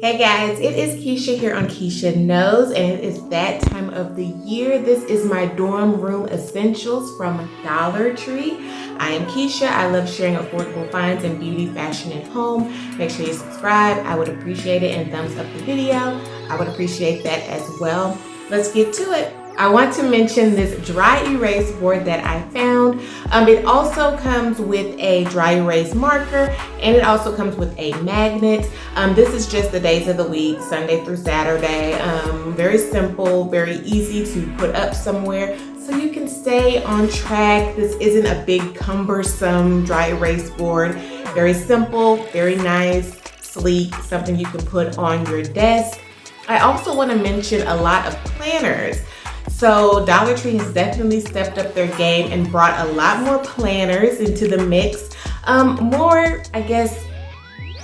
Hey guys, it is Keisha here on Keisha Knows, and it is that time of the year. This is my dorm room essentials from Dollar Tree. I am Keisha. I love sharing affordable finds in beauty, fashion, and home. Make sure you subscribe. I would appreciate it, and thumbs up the video. I would appreciate that as well. Let's get to it. I want to mention this dry erase board that I found. It also comes with a dry erase marker, and it also comes with a magnet. This is just the days of the week, Sunday through Saturday. Very simple, very easy to put up somewhere so you can stay on track. This isn't a big cumbersome dry erase board. Very simple, very nice, sleek, something you can put on your desk. I also want to mention a lot of planners. So Dollar Tree has definitely stepped up their game and brought a lot more planners into the mix. More, I guess,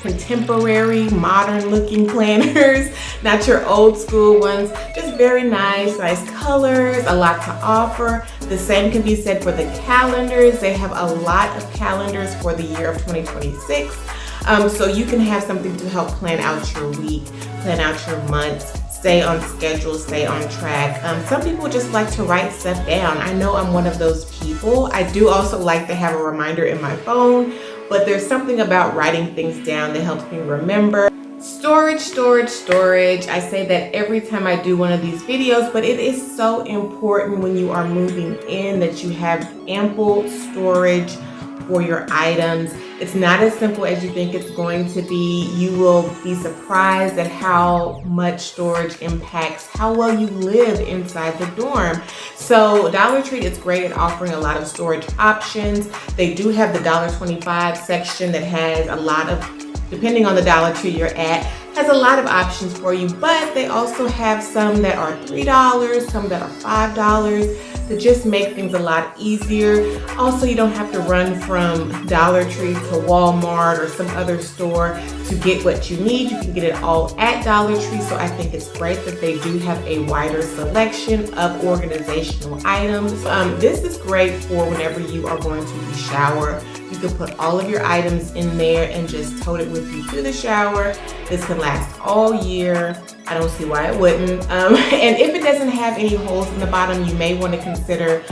contemporary, modern looking planners, not your old school ones. Just very nice colors, a lot to offer. The same can be said for the calendars. They have a lot of calendars for the year of 2026. So you can have something to help plan out your week, plan out your months, stay on schedule, stay on track. Some people just like to write stuff down. I know I'm one of those people. I do also like to have a reminder in my phone, but there's something about writing things down that helps me remember. Storage. I say that every time I do one of these videos, but it is so important when you are moving in that you have ample storage for your items. It's not as simple as you think it's going to be. You will be surprised at how much storage impacts how well you live inside the dorm. So Dollar Tree is great at offering a lot of storage options. They do have the $1.25 section that has a lot of, depending on the Dollar Tree you're at, has a lot of options for you, but they also have some that are $3, some that are $5 to just make things a lot easier. Also, you don't have to run from Dollar Tree to Walmart or some other store to get what you need. You can get it all at Dollar Tree, so I think it's great that they do have a wider selection of organizational items. This is great for whenever you are going to the shower. You can put all of your items in there and just tote it with you to the shower. This can last all year. I don't see why it wouldn't. And if it doesn't have any holes in the bottom, you may want to consider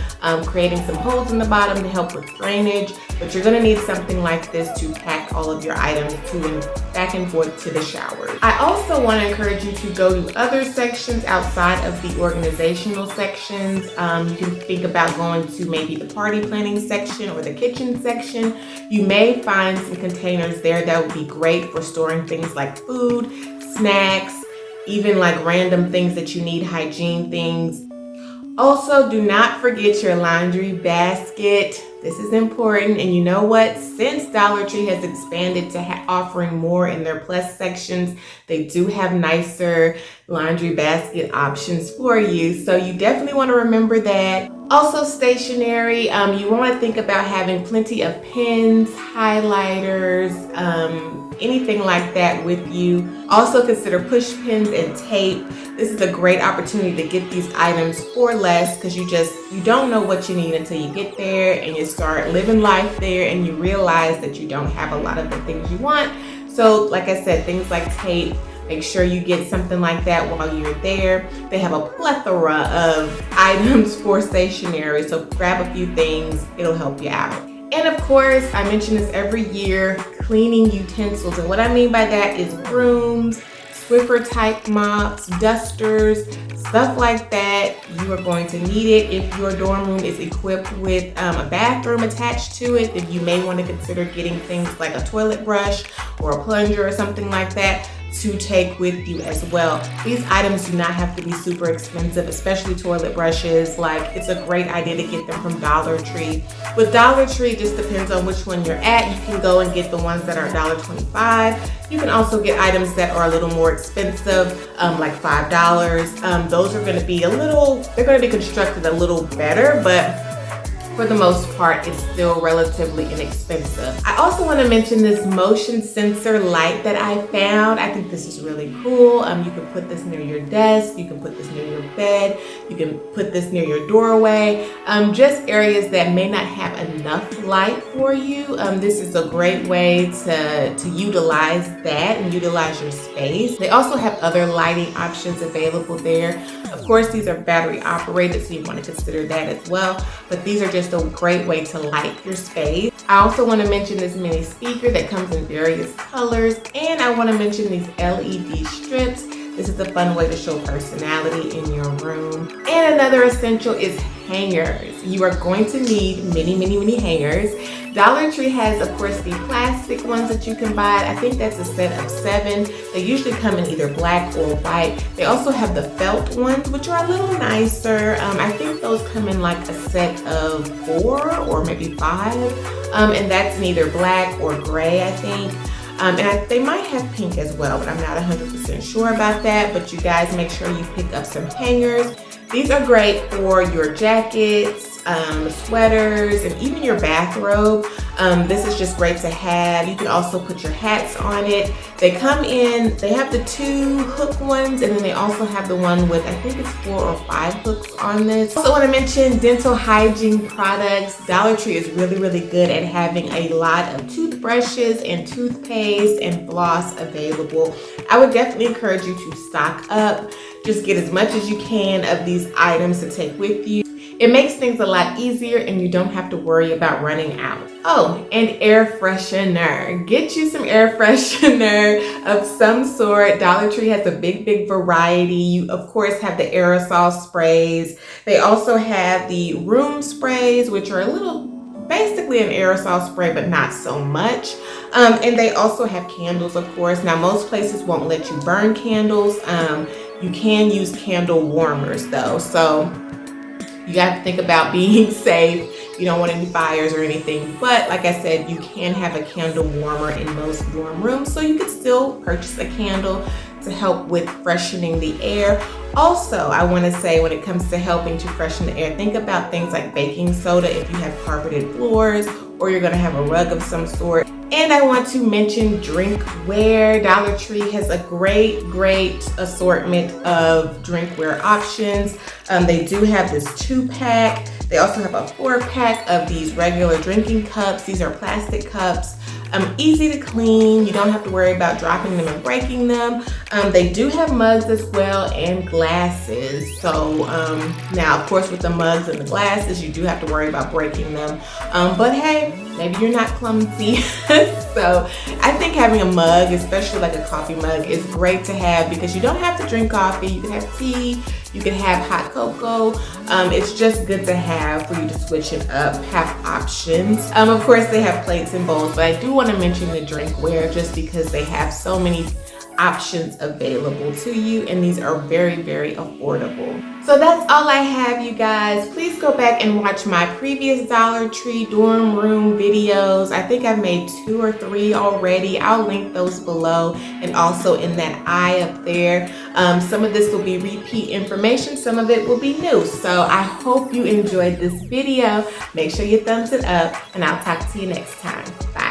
creating some holes in the bottom to help with drainage. But you're gonna need something like this to pack all of your items to and back and forth to the shower. I also want to encourage you to go to other sections outside of the organizational sections. You can think about going to maybe the party planning section or the kitchen section. You may find some containers there that would be great for storing things like food, snacks, even like random things that you need, hygiene things. Also, do not forget your laundry basket. This is important, and you know what? Since Dollar Tree has expanded to offering more in their plus sections, they do have nicer laundry basket options for you. So you definitely want to remember that. Also, stationery. You want to think about having plenty of pens, highlighters, anything like that with you. Also consider push pins and tape. This is a great opportunity to get these items for less because you don't know what you need until you get there and you start living life there and you realize that you don't have a lot of the things you want. So like I said, things like tape, make sure you get something like that while you're there. They have a plethora of items for stationery, so grab a few things, it'll help you out. And of course, I mention this every year, cleaning utensils. And what I mean by that is brooms, Swiffer type mops, dusters, stuff like that. You are going to need it. If your dorm room is equipped with a bathroom attached to it, then you may want to consider getting things like a toilet brush or a plunger or something like that to take with you as well. These items do not have to be super expensive, especially toilet brushes. Like, it's a great idea to get them from Dollar Tree. With Dollar Tree, it just depends on which one you're at. You can go and get the ones that are $1.25. You can also get items that are a little more expensive, like $5. Those are gonna be they're gonna be constructed a little better, but for the most part, it's still relatively inexpensive. I also want to mention this motion sensor light that I found. I think this is really cool. You can put this near your desk, you can put this near your bed, you can put this near your doorway, just areas that may not have enough light for you. This is a great way to utilize that and utilize your space. They also have other lighting options available there. Of course, these are battery operated, so you want to consider that as well. But these are just a great way to light your space. I also want to mention this mini speaker that comes in various colors. And I want to mention these LED strips. This is a fun way to show personality in your room. And another essential is hangers. You are going to need many hangers. Dollar Tree has, of course, the plastic ones that you can buy. I think that's a set of 7. They usually come in either black or white. They also have the felt ones, which are a little nicer. I think those come in like a set of 4 or maybe 5. And that's in either black or gray, I think. They might have pink as well, but I'm not 100% sure about that. But you guys make sure you pick up some hangers. These are great for your jackets, sweaters, and even your bathrobe. This is just great to have. You can also put your hats on it. They come in, they have the 2 hook ones, and then they also have the one with, I think it's 4 or 5 hooks on this. I also want to mention dental hygiene products. Dollar Tree is really good at having a lot of toothbrushes and toothpaste and floss available. I would definitely encourage you to stock up. Just get as much as you can of these items to take with you. It makes things a lot easier and you don't have to worry about running out. Oh, and air freshener. Get you some air freshener of some sort. Dollar Tree has a big variety. You, of course, have the aerosol sprays. They also have the room sprays, which are a little, basically an aerosol spray, but not so much. And they also have candles, of course. Now, most places won't let you burn candles. You can use candle warmers though. So you got to think about being safe. You don't want any fires or anything. But like I said, you can have a candle warmer in most dorm rooms. So you can still purchase a candle to help with freshening the air. Also, I want to say when it comes to helping to freshen the air, think about things like baking soda if you have carpeted floors or you're going to have a rug of some sort. And I want to mention drinkware. Dollar Tree has a great assortment of drinkware options. They do have this 2-pack. They also have a 4-pack of these regular drinking cups. These are plastic cups. Easy to clean. You don't have to worry about dropping them and breaking them. They do have mugs as well and glasses. So now, of course, with the mugs and the glasses, you do have to worry about breaking them. But hey, maybe you're not clumsy. So I think having a mug, especially like a coffee mug, is great to have because you don't have to drink coffee. You can have tea. You can have hot cocoa. It's just good to have for you to switch it up, have options. Of course, they have plates and bowls, but I do want to mention the drinkware just because they have so many options available to you, and these are very affordable. So that's all I have, you guys. Please go back and watch my previous Dollar Tree dorm room videos. I think I've made 2 or 3 already. I'll link those below and also in that eye up there. Some of this will be repeat information, some of it will be new. So I hope you enjoyed this video. Make sure you thumbs it up, and I'll talk to you next time. Bye.